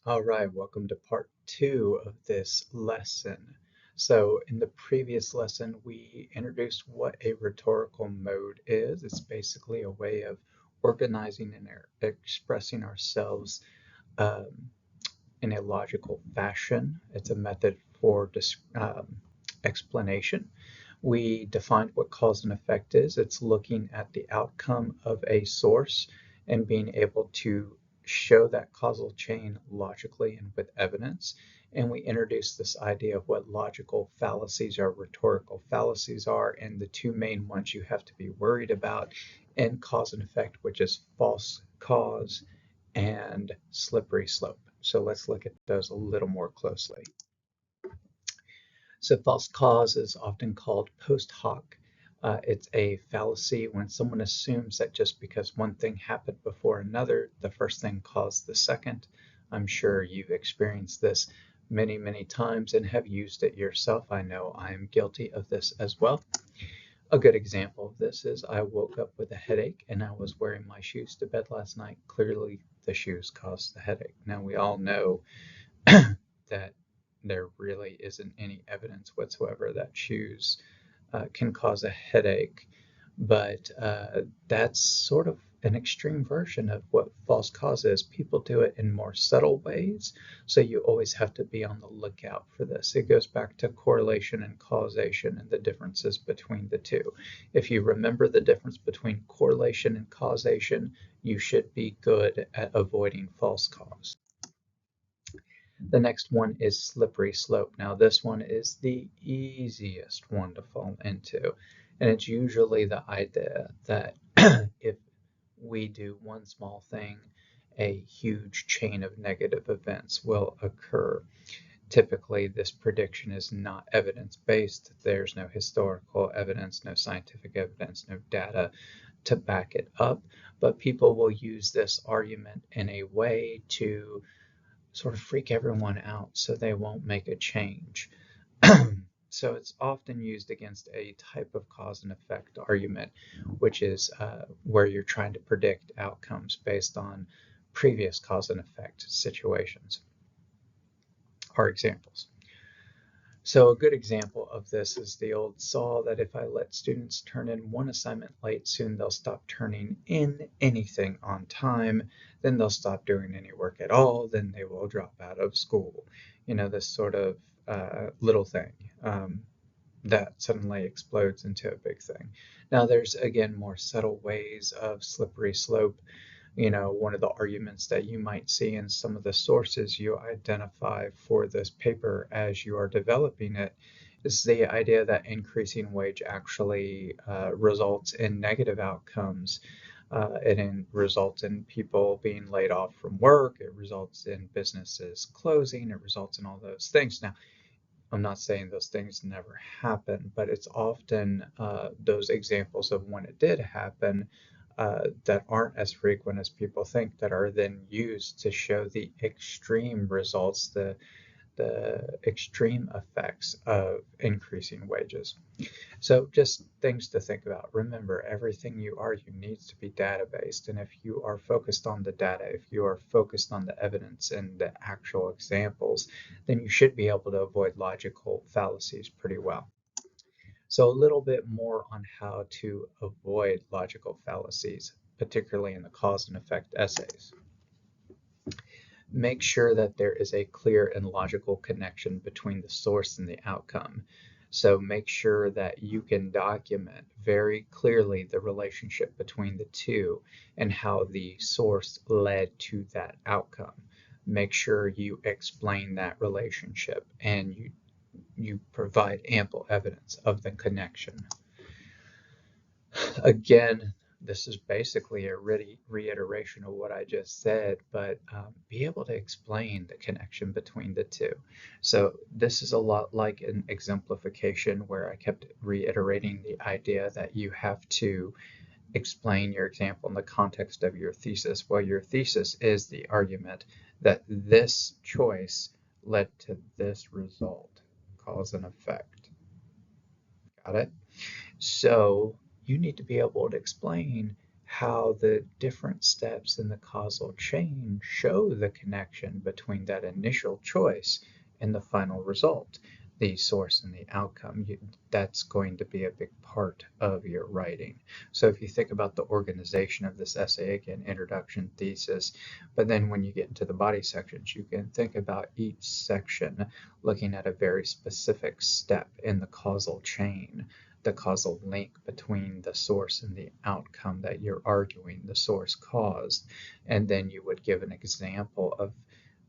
All right, welcome to part two of this lesson. So in the previous lesson, we introduced what a rhetorical mode is. It's basically a way of organizing and expressing ourselves um, in a logical fashion. It's a method for explanation. We defined what cause and effect is. It's looking at the outcome of a source and being able to show that causal chain logically and with evidence. And we introduced this idea of what logical fallacies or rhetorical fallacies are, and the two main ones you have to be worried about in cause and effect, which is false cause and slippery slope. So let's look at those a little more closely. So false cause is often called post hoc. It's a fallacy when someone assumes that just because one thing happened before another, the first thing caused the second. I'm sure you've experienced this many, many times and have used it yourself. I know I am guilty of this as well. A good example of this is I woke up with a headache and I was wearing my shoes to bed last night. Clearly, the shoes caused the headache. Now, we all know that there really isn't any evidence whatsoever that shoes can cause a headache, but that's sort of an extreme version of what false cause is. People do it in more subtle ways, so you always have to be on the lookout for this. It goes back to correlation and causation and the differences between the two. If you remember the difference between correlation and causation, you should be good at avoiding false cause. The next one is slippery slope. Now, this one is the easiest one to fall into, and it's usually the idea that if we do one small thing, a huge chain of negative events will occur. Typically, this prediction is not evidence-based. There's no historical evidence, no scientific evidence, no data to back it up, but people will use this argument in a way to sort of freak everyone out so they won't make a change. So it's often used against a type of cause and effect argument, which is where you're trying to predict outcomes based on previous cause and effect situations or examples. So a good example of this is the old saw that if I let students turn in one assignment late, soon they'll stop turning in anything on time, then they'll stop doing any work at all, then they will drop out of school. You know, this sort of little thing that suddenly explodes into a big thing. Now there's, again, more subtle ways of slippery slope. You know, one of the arguments that you might see in some of the sources you identify for this paper as you are developing it is the idea that increasing wage actually results in negative outcomes. It results in people being laid off from work. It results in businesses closing. It results in all those things. Now, I'm not saying those things never happen, but it's often those examples of when it did happen that aren't as frequent as people think that are then used to show the extreme results, the extreme effects of increasing wages. So just things to think about. Remember, everything you argue needs to be data-based, and if you are focused on the data, if you are focused on the evidence and the actual examples, then you should be able to avoid logical fallacies pretty well. So a little bit more on how to avoid logical fallacies, particularly in the cause and effect essays. Make sure that there is a clear and logical connection between the source and the outcome. So make sure that you can document very clearly the relationship between the two and how the source led to that outcome. Make sure you explain that relationship and you provide ample evidence of the connection. Again, this is basically a reiteration of what I just said, but be able to explain the connection between the two. So this is a lot like an exemplification where I kept reiterating the idea that you have to explain your example in the context of your thesis. Well, your thesis is the argument that this choice led to this result, cause and effect. Got it? So you need to be able to explain how the different steps in the causal chain show the connection between that initial choice and the final result, the source and the outcome. That's going to be a big part of your writing. So if you think about the organization of this essay, again, introduction, thesis, but then when you get into the body sections, you can think about each section looking at a very specific step in the causal chain, the causal link between the source and the outcome that you're arguing the source caused. And then you would give an example of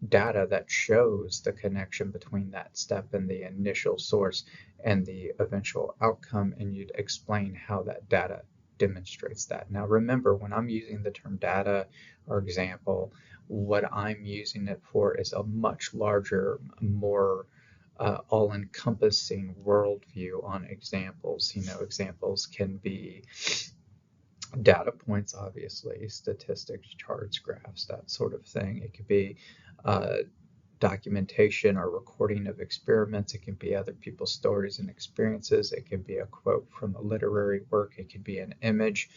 data that shows the connection between that step and the initial source and the eventual outcome, and you'd explain how that data demonstrates that. Now remember, when I'm using the term data or example, what I'm using it for is a much larger, more all-encompassing worldview on examples. Examples can be data points, obviously, statistics, charts, graphs, that sort of thing. It could be documentation or recording of experiments. It can be other people's stories and experiences. It can be a quote from a literary work. It could be an image.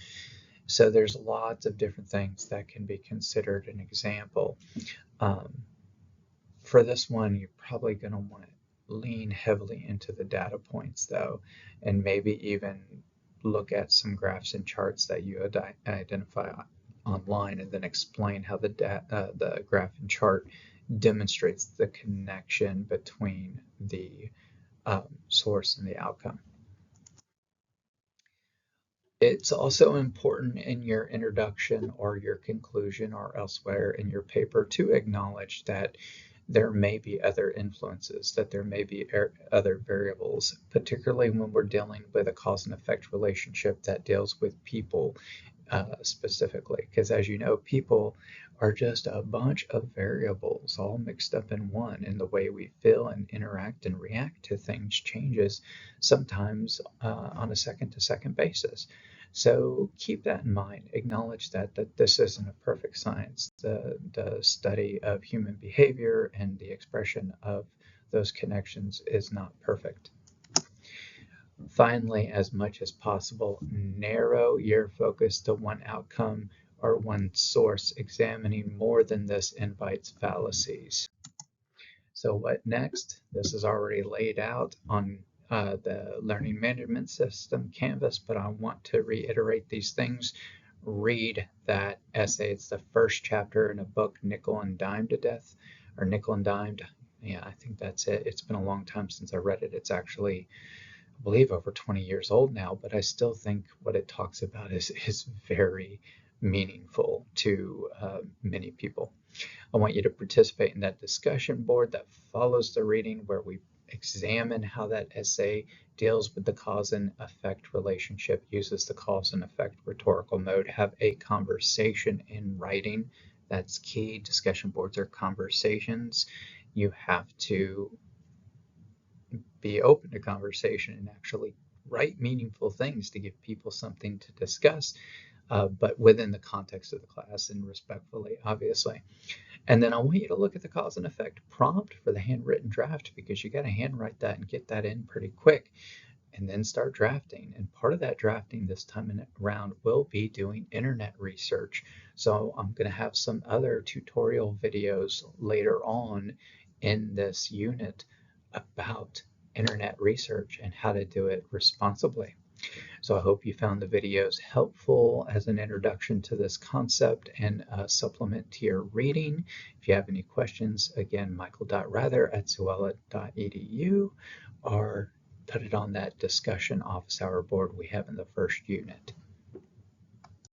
So there's lots of different things that can be considered an example. For this one, you're probably going to want to lean heavily into the data points, though, and maybe even look at some graphs and charts that you identify online, and then explain how the graph and chart demonstrates the connection between the source and the outcome. It's also important in your introduction or your conclusion or elsewhere in your paper to acknowledge that there may be other influences, that there may be other variables, particularly when we're dealing with a cause and effect relationship that deals with people specifically. Because as you know, people are just a bunch of variables all mixed up in one, and the way we feel and interact and react to things changes sometimes on a second-to-second basis. So keep that in mind. Acknowledge that this isn't a perfect science. The study of human behavior and the expression of those connections is not perfect. Finally, as much as possible, narrow your focus to one outcome or one source. Examining more than this invites fallacies. So what next? This is already laid out on the learning management system canvas, but I want to reiterate these things. Read that essay. It's the first chapter in a book, Nickel and Dime to Death, or Nickel and Dimed. Yeah, I think that's it. It's been a long time since I read it. It's actually, I believe, over 20 years old now, but I still think what it talks about is very meaningful to many people. I want you to participate in that discussion board that follows the reading, where we examine how that essay deals with the cause and effect relationship, uses the cause and effect rhetorical mode. Have a conversation in writing. That's key. Discussion boards are conversations. You have to be open to conversation and actually write meaningful things to give people something to discuss, but within the context of the class and respectfully, obviously. And then I want you to look at the cause and effect prompt for the handwritten draft, because you got to handwrite that and get that in pretty quick, and then start drafting. And part of that drafting this time around will be doing internet research. So I'm going to have some other tutorial videos later on in this unit about internet research and how to do it responsibly. So I hope you found the videos helpful as an introduction to this concept and a supplement to your reading. If you have any questions, again, michael.rather@Zuela.edu, or put it on that discussion office hour board we have in the first unit.